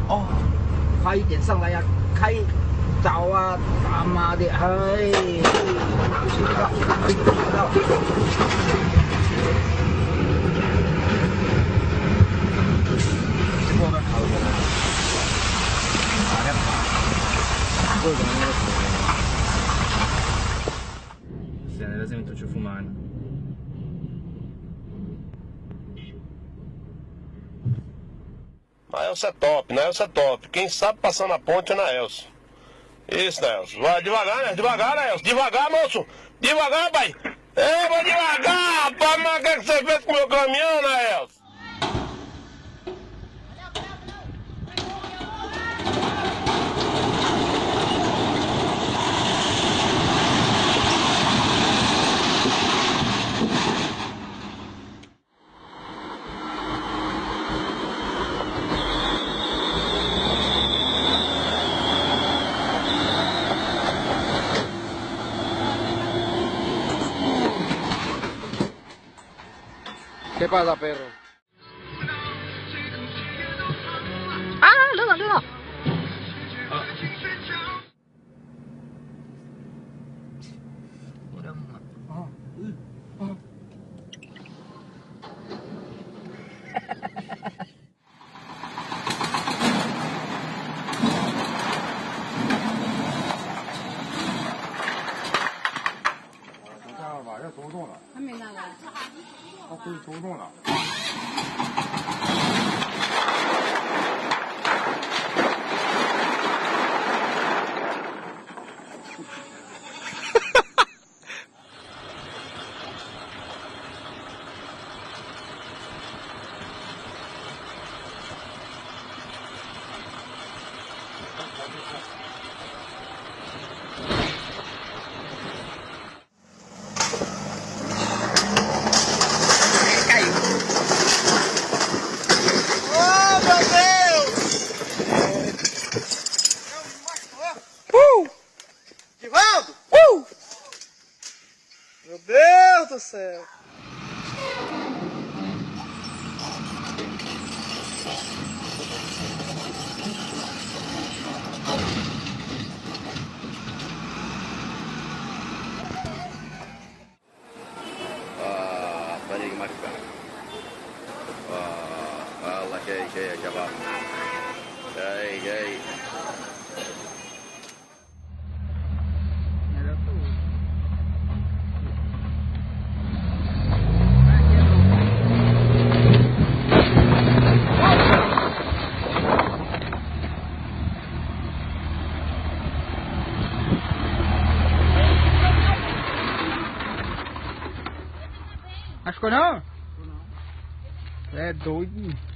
哦，快一点上来呀、开早啊，他妈的，哎，不知道，我们好的，Cena, lezem tu ci fumare. Naelcio é top, Naelcio é top. Quem sabe passar na ponte é Naelcio. Isso, Naelcio. Vai devagar, né? Devagar, Naelcio. Devagar, moço. Devagar, pai. É, vai devagar, rapaz. Mas o que você fez com o meu caminhão, Naelcio? ¿Qué pasa, perro? ¡Ah! ¡Ludo, ludo! Divaldo! Meu Deus do céu! Tadi kemari kan? Allah jai jawab. Jai. Acho que não? É doido.